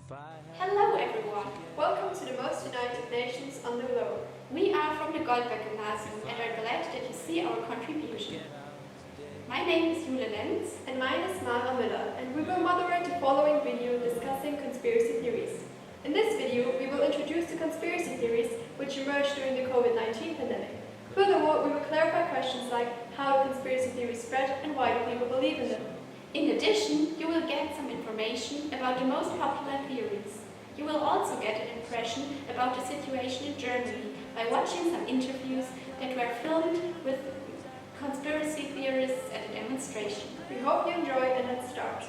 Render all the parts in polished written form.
Hello everyone! Welcome to the most united nations on the globe. We are from the Goldberg and are glad that you see our contribution. My name is Jule Lenz and mine is Mara Miller, and we will moderate the following video discussing conspiracy theories. In this video, we will introduce the conspiracy theories which emerged during the COVID-19 pandemic. Furthermore, we will clarify questions like how do conspiracy theories spread and why do people believe in them. In addition, you will get some information about the most popular theories. You will also get an impression about the situation in Germany by watching some interviews that were filmed with conspiracy theorists at a demonstration. We hope you enjoy, and let's start.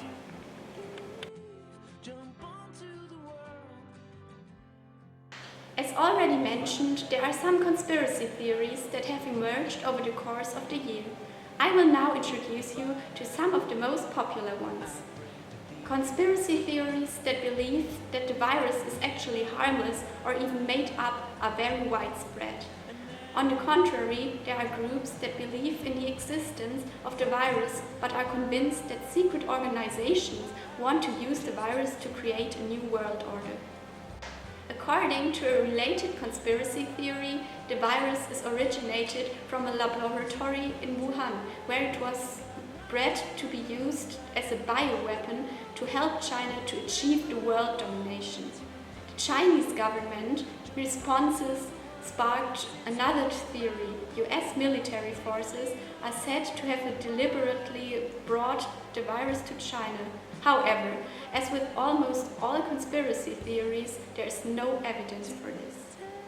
As already mentioned, there are some conspiracy theories that have emerged over the course of the year. I will now introduce you to some of the most popular ones. Conspiracy theories that believe that the virus is actually harmless or even made up are very widespread. On the contrary, there are groups that believe in the existence of the virus but are convinced that secret organizations want to use the virus to create a new world order. According to a related conspiracy theory, the virus is originated from a laboratory in Wuhan, where it was bred to be used as a bioweapon to help China to achieve the world domination. The Chinese government responses sparked another theory. US military forces are said to have deliberately brought the virus to China. However, as with almost all conspiracy theories, there is no evidence for this.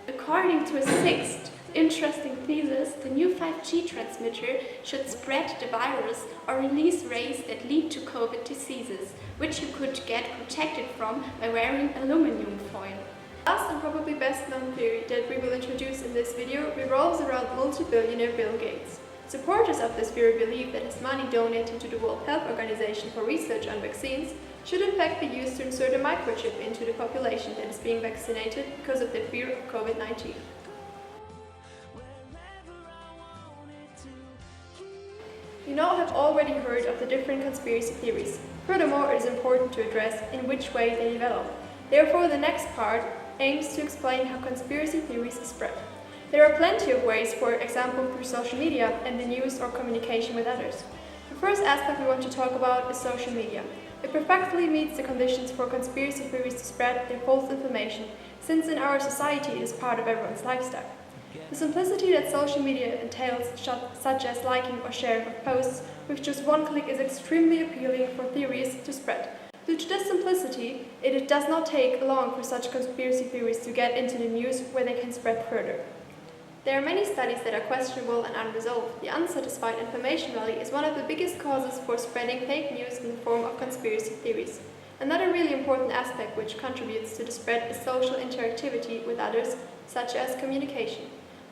According to a sixth interesting thesis, the new 5G transmitter should spread the virus or release rays that lead to COVID diseases, which you could get protected from by wearing aluminum foil. Last and probably best known theory that we will introduce in this video revolves around multi-billionaire Bill Gates. Supporters of this theory believe that his money donated to the World Health Organization for research on vaccines should in fact be used to insert a microchip into the population that is being vaccinated because of their fear of COVID-19. You now have already heard of the different conspiracy theories. Furthermore, it is important to address in which way they develop. Therefore, the next part aims to explain how conspiracy theories spread. There are plenty of ways, for example through social media and the news or communication with others. The first aspect we want to talk about is social media. It perfectly meets the conditions for conspiracy theories to spread their false information, since in our society it is part of everyone's lifestyle. The simplicity that social media entails, such as liking or sharing of posts with just one click, is extremely appealing for theories to spread. Due to this simplicity, it does not take long for such conspiracy theories to get into the news where they can spread further. There are many studies that are questionable and unresolved. The unsatisfied information valley is one of the biggest causes for spreading fake news in the form of conspiracy theories. Another really important aspect which contributes to the spread is social interactivity with others, such as communication.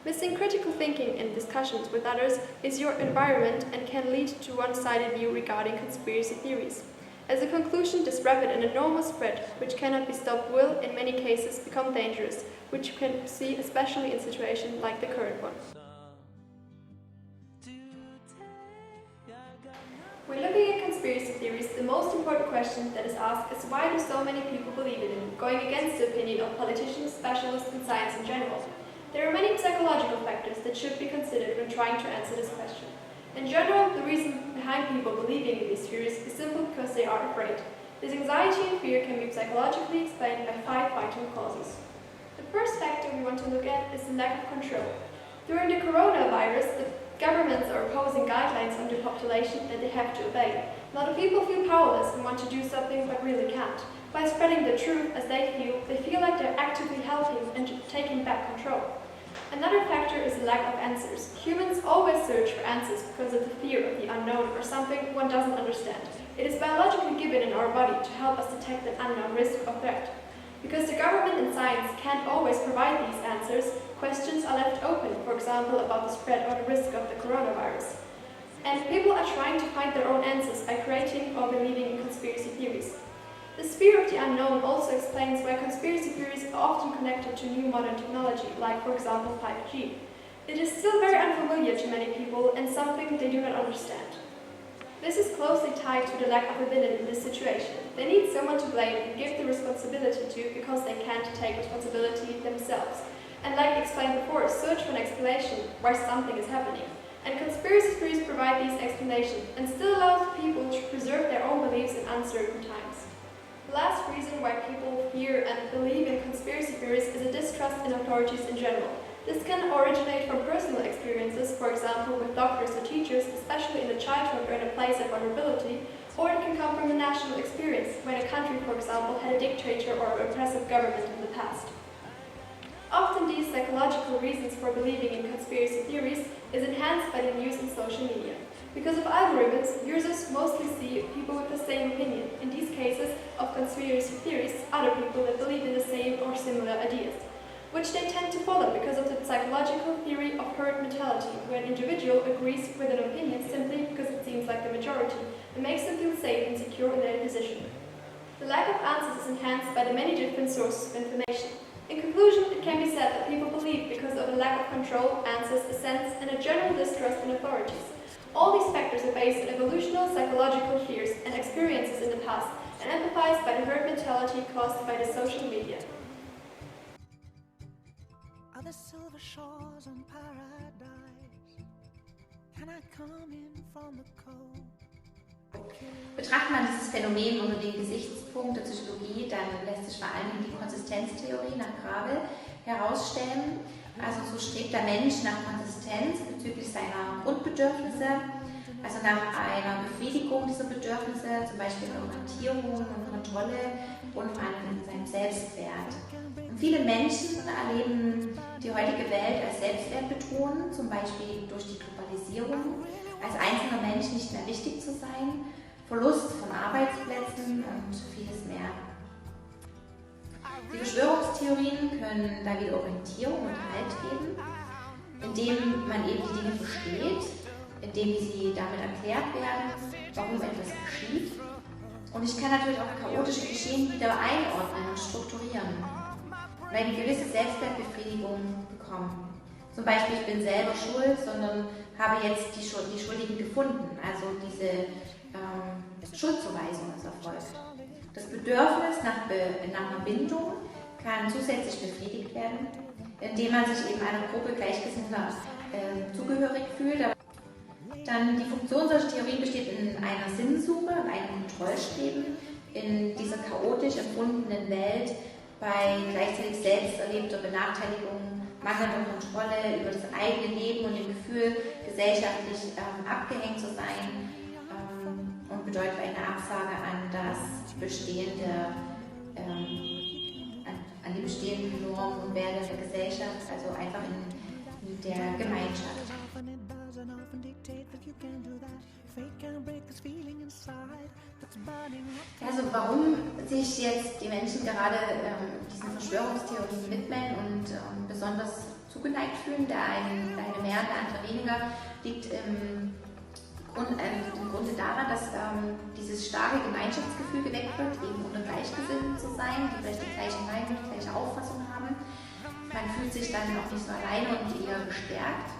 Missing critical thinking in discussions with others is your environment and can lead to one-sided view regarding conspiracy theories. As a conclusion, this rapid and enormous spread, which cannot be stopped, will, in many cases, become dangerous, which you can see especially in situations like the current one. When looking at conspiracy theories, the most important question that is asked is why do so many people believe in them, going against the opinion of politicians, specialists, and science in general. There are many psychological factors that should be considered when trying to answer this question. In general, the reason behind people believing in these theories is simple because they are afraid. This anxiety and fear can be psychologically explained by 5 vital causes. The first factor we want to look at is the lack of control. During the coronavirus, the governments are imposing guidelines on the population that they have to obey. A lot of people feel powerless and want to do something but really can't. By spreading the truth as they feel like they're actively helping and taking back control. Another factor is the lack of answers. Humans always search for answers because of the fear of the unknown or something one doesn't understand. It is biologically given in our body to help us detect an unknown risk or threat. Because the government and science can't always provide these answers, questions are left open, for example about the spread or the risk of the coronavirus. And people are trying to find their own answers by creating or believing in conspiracy theories. The fear of the unknown also explains why conspiracy theories are often connected to new modern technology, like for example 5G. It is still very unfamiliar to many people and something they do not understand. This is closely tied to the lack of a villain in this situation. They need someone to blame and give the responsibility to because they can't take responsibility themselves. And like explained before, search for an explanation why something is happening. And conspiracy theories provide these explanations and still allows people to preserve their own beliefs in uncertain times. The last reason why people fear and believe in conspiracy theories is a distrust in authorities in general. This can originate from personal experiences, for example with doctors or teachers, especially in the childhood or in a place of vulnerability, or it can come from a national experience, when a country, for example, had a dictator or a repressive government in the past. Often these psychological reasons for believing in conspiracy theories is enhanced by the news and social media. Because of algorithms, users mostly see people with the same opinion, in these cases of conspiracy theories, other people that believe in the same or similar ideas, which they tend to follow because of the psychological theory of herd mentality, where an individual agrees with an opinion simply because it seems like the majority and makes them feel safe and secure in their position. The lack of answers is enhanced by the many different sources of information. In conclusion, it can be said that people believe because of a lack of control, answers, a sense, and a general distrust in authorities. All these factors are based on evolutional psychological fears and experiences in the past and emphasized by the herd mentality caused by the social media. Are the silver shores on paradise? Can I come in from the cold? Betrachtet man dieses Phänomen unter dem Gesichtspunkt der Psychologie, dann lässt sich vor allem die Konsistenztheorie nach Grabe herausstellen. Also so strebt der Mensch nach Konsistenz bezüglich seiner Grundbedürfnisse, also nach einer Befriedigung dieser Bedürfnisse, zum Beispiel Orientierung und Kontrolle und vor allem in seinem Selbstwert. Und viele Menschen erleben die heutige Welt als selbstwertbetonend, zum Beispiel durch die Globalisierung, als einzelner Mensch nicht mehr wichtig zu sein, Verlust von Arbeitsplätzen und vieles mehr. Die Verschwörungstheorien können da wieder Orientierung und Halt geben, indem man eben die Dinge versteht, indem sie damit erklärt werden, warum etwas geschieht. Und ich kann natürlich auch chaotische Geschehen wieder einordnen und strukturieren und eine gewisse Selbstwertbefriedigung bekommen. Zum Beispiel, ich bin selber schuld, sondern habe jetzt die Schuldigen gefunden. Also diese Schuldzuweisung ist erfolgt. Das Bedürfnis nach einer Bindung kann zusätzlich befriedigt werden, indem man sich eben einer Gruppe Gleichgesinnter zugehörig fühlt. Dann die Funktion solcher Theorien besteht in einer Sinnsuche, in einem Kontrollstreben, in dieser chaotisch empfundenen Welt bei gleichzeitig selbst erlebter Benachteiligung, mangelnder Kontrolle über das eigene Leben und dem Gefühl, gesellschaftlich abgehängt zu sein, und bedeutet eine Absage an das bestehende, an die bestehenden Normen und Werte der Gesellschaft, also einfach in der Gemeinschaft. Also warum sich jetzt die Menschen gerade diesen Verschwörungstheorien widmen und besonders zugeneigt fühlen, der eine mehr, der andere weniger, liegt im Grunde daran, dass dieses starke Gemeinschaftsgefühl geweckt wird, eben unter Gleichgesinnten zu sein, die vielleicht die gleiche Meinung, die gleiche Auffassung haben. Man fühlt sich dann auch nicht so alleine und eher gestärkt.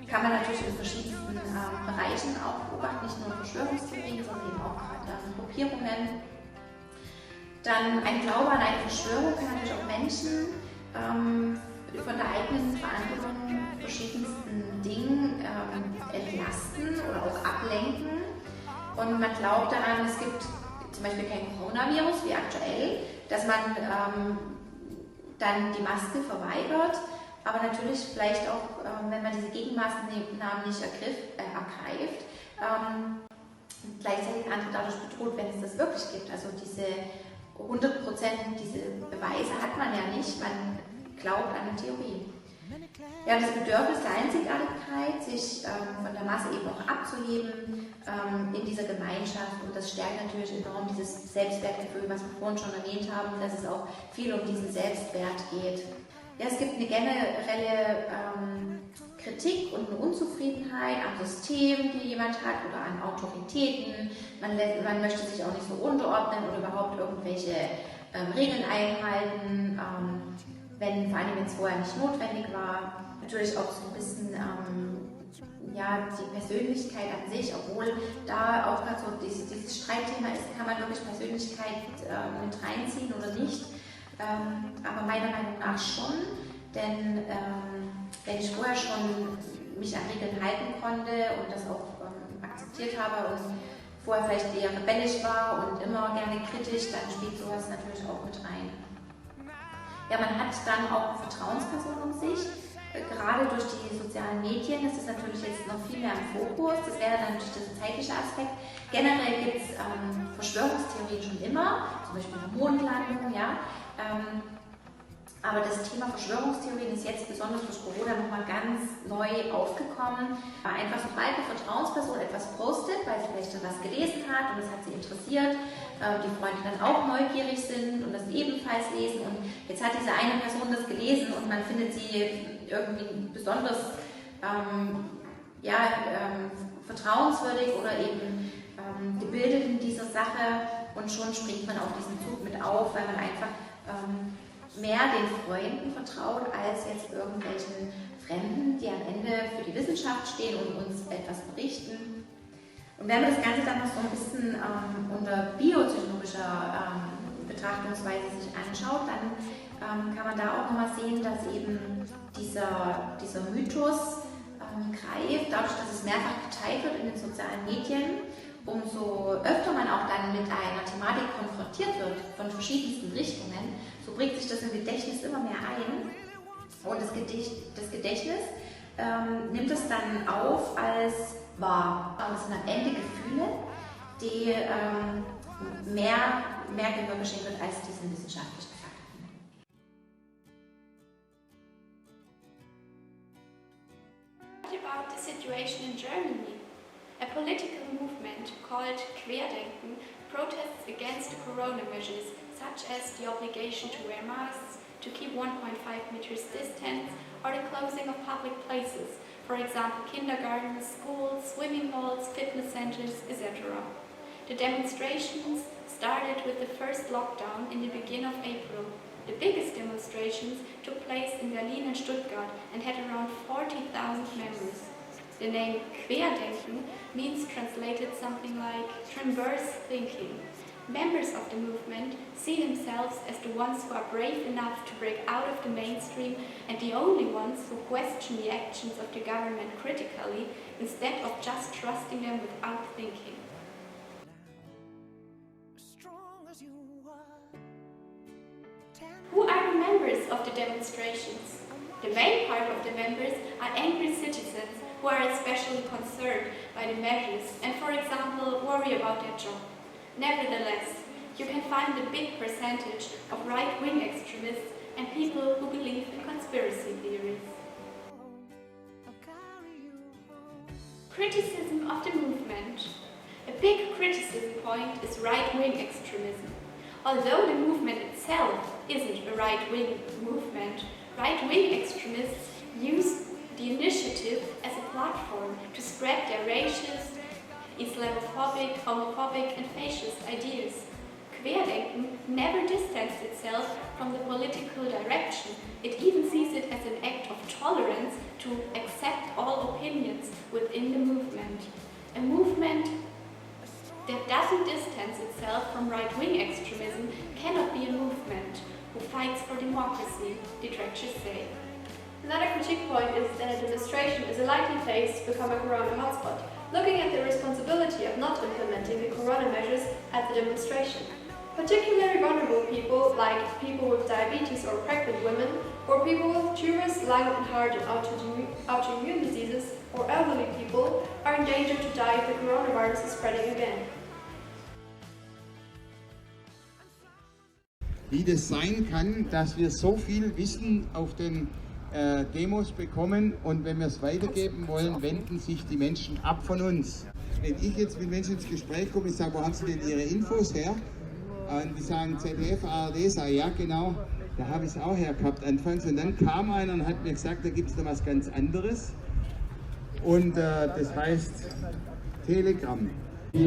Kann man natürlich in verschiedensten Bereichen auch beobachten, nicht nur Verschwörungstheorien, sondern eben auch Gruppierungen. Dann ein Glaube an eine Verschwörung kann natürlich auch Menschen von der eigenen Verantwortung verschiedensten Dingen entlasten oder auch ablenken. Und man glaubt daran, es gibt zum Beispiel kein Coronavirus wie aktuell, dass man dann die Maske verweigert, aber natürlich vielleicht auch, wenn man diese Gegenmaßnahmen nicht ergreift, gleichzeitig andere dadurch bedroht, wenn es das wirklich gibt. Also diese 100%, diese Beweise hat man ja nicht, man glaubt an eine Theorie. Ja, das Bedürfnis der Einzigartigkeit, sich von der Masse eben auch abzuheben in dieser Gemeinschaft, und das stärkt natürlich enorm dieses Selbstwertgefühl, was wir vorhin schon erwähnt haben, dass es auch viel um diesen Selbstwert geht. Ja, es gibt eine generelle Kritik und eine Unzufriedenheit am System, die jemand hat, oder an Autoritäten. Man möchte sich auch nicht so unterordnen oder überhaupt irgendwelche Regeln einhalten, vor allem wenn es vorher nicht notwendig war. Natürlich auch so ein bisschen ja, die Persönlichkeit an sich, obwohl da auch gerade so dieses Streitthema ist, kann man wirklich Persönlichkeit mit reinziehen oder nicht. Aber meiner Meinung nach schon, denn wenn ich vorher schon mich an Regeln halten konnte und das auch akzeptiert habe und vorher vielleicht eher rebellisch war und immer gerne kritisch, dann spielt sowas natürlich auch mit rein. Ja, man hat dann auch Vertrauenspersonen um sich. Gerade durch die sozialen Medien ist es natürlich jetzt noch viel mehr im Fokus. Das wäre dann natürlich der zeitliche Aspekt. Generell gibt es Verschwörungstheorien schon immer, zum Beispiel eine Mondlandung, ja. Aber das Thema Verschwörungstheorien ist jetzt besonders durch Corona nochmal ganz neu aufgekommen. Einfach sobald eine Vertrauensperson etwas postet, weil sie vielleicht schon was gelesen hat und das hat sie interessiert, die Freunde dann auch neugierig sind und das ebenfalls lesen und jetzt hat diese eine Person das gelesen und man findet sie irgendwie besonders vertrauenswürdig oder eben gebildet in dieser Sache und schon springt man auf diesen Zug mit auf, weil man einfach mehr den Freunden vertraut als jetzt irgendwelchen Fremden, die am Ende für die Wissenschaft stehen und uns etwas berichten. Und wenn man das Ganze dann noch so ein bisschen unter biopsychologischer Betrachtungsweise sich anschaut, dann kann man da auch nochmal sehen, dass eben dieser Mythos greift, dadurch, dass es mehrfach geteilt wird in den sozialen Medien. Umso öfter man auch dann mit einer Thematik konfrontiert wird, von verschiedensten Richtungen, so bringt sich das im Gedächtnis immer mehr ein. Und das Gedächtnis nimmt es dann auf als wahr. Und es sind am Ende Gefühle, die mehr Gehör geschenkt wird als diese wissenschaftlichen Fakten. What about the situation in Germany? A political movement called Querdenken protests against the corona measures, such as the obligation to wear masks, to keep 1.5 meters distance, or the closing of public places, for example kindergartens, schools, swimming halls, fitness centers, etc. The demonstrations started with the first lockdown in the beginning of April. The biggest demonstrations took place in Berlin and Stuttgart and had around 40,000 members. The name Querdenken means translated something like transverse thinking. Members of the movement see themselves as the ones who are brave enough to break out of the mainstream and the only ones who question the actions of the government critically instead of just trusting them without thinking. Who are the members of the demonstrations? The main part of the members are angry citizens who are especially concerned by the measures and, for example, worry about their job. Nevertheless, you can find a big percentage of right-wing extremists and people who believe in conspiracy theories. Criticism of the movement. A big criticism point is right-wing extremism. Although the movement itself isn't a right-wing movement, right-wing extremists use the initiative as a platform to spread their racist, Islamophobic, homophobic and fascist ideas. Querdenken never distanced itself from the political direction. It even sees it as an act of tolerance to accept all opinions within the movement. A movement that doesn't distance itself from right-wing extremism cannot be a movement who fights for democracy, the directors say. Another critique point is that a demonstration is a likely place to become a corona hotspot, looking at the responsibility of not implementing the corona measures at the demonstration. Particularly vulnerable people, like people with diabetes or pregnant women, or people with tumors, lung and heart and autoimmune diseases, or elderly people, are in danger to die if the coronavirus is spreading again. Wie das sein kann, dass wir so viel Wissen auf den Demos bekommen und wenn wir es weitergeben wollen, wenden sich die Menschen ab von uns. Wenn ich jetzt mit Menschen ins Gespräch komme, ich sage, wo haben Sie denn Ihre Infos her? Und die sagen ZDF, ARD, sage ja genau, da habe ich es auch her gehabt anfangs. Und dann kam einer und hat mir gesagt, da gibt es noch was ganz anderes. Und das heißt Telegram.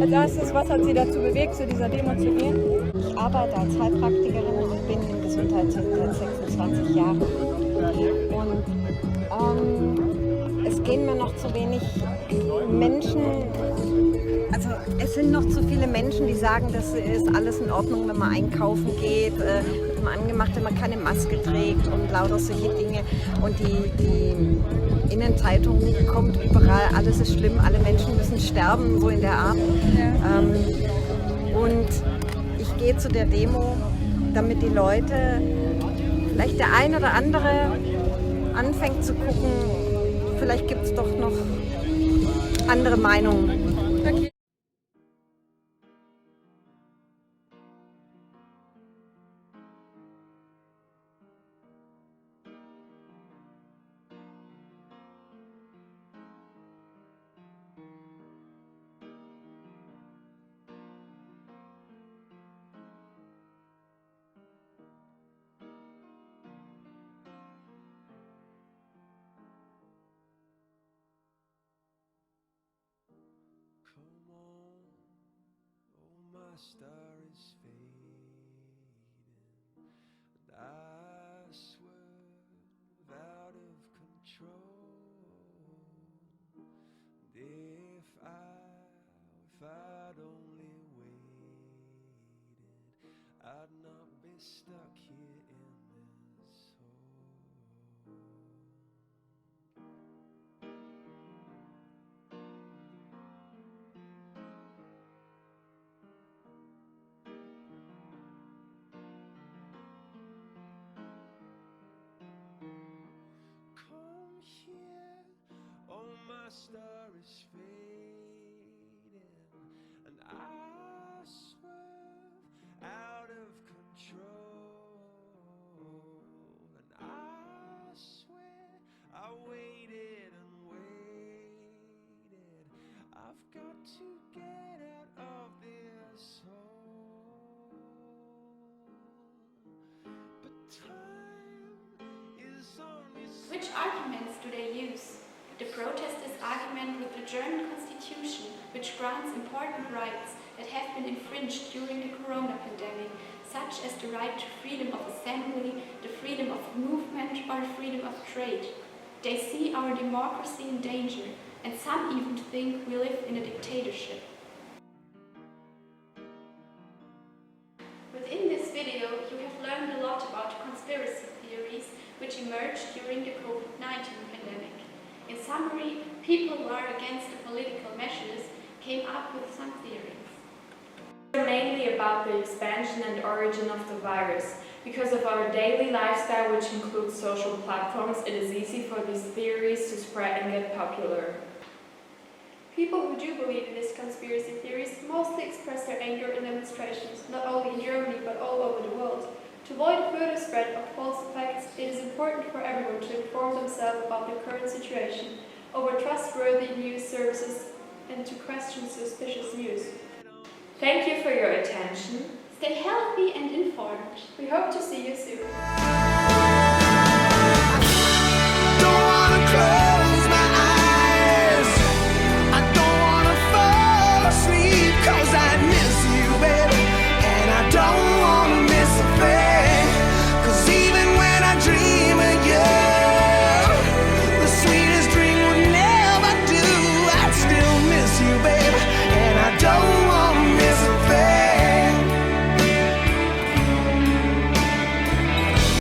Als erstes, was hat Sie dazu bewegt, zu dieser Demo zu gehen? Ich arbeite als Heilpraktikerin und bin im Gesundheitssektor seit 26 Jahren. Und es gehen mir noch zu wenig Menschen, also es sind noch zu viele Menschen, die sagen, das ist alles in Ordnung, wenn man einkaufen geht, mit dem Angemacht, wenn man keine Maske trägt und lauter solche Dinge. Und die Innenzeitung kommt überall, alles ist schlimm, alle Menschen müssen sterben, so in der Art. Ja. Und ich gehe zu der Demo, damit die Leute, vielleicht der ein oder andere anfängt zu gucken, vielleicht gibt es doch noch andere Meinungen. Okay. Come on, oh my star is fading, and I swerve out of control. And if I'd only waited, I'd not be stuck here in this hole. My star is fading, and I swerve out of control. And I swear I waited and waited. I've got to get out of this hole. But time is only. Which arguments do they use? The protesters' argument with the German constitution, which grants important rights that have been infringed during the corona pandemic, such as the right to freedom of assembly, the freedom of movement, or the freedom of trade. They see our democracy in danger, and some even think we live in a dictatorship. Within this video, you have learned a lot about conspiracy theories which emerged during the COVID-19 pandemic. In summary, people who are against the political measures came up with some theories. They're mainly about the expansion and origin of the virus. Because of our daily lifestyle, which includes social platforms, it is easy for these theories to spread and get popular. People who do believe in these conspiracy theories mostly express their anger in demonstrations, not only in Germany but all over the world. To avoid further spread of false facts, it is important for everyone to inform themselves about the current situation, over trustworthy news services, and to question suspicious news. Thank you for your attention. Stay healthy and informed. We hope to see you soon.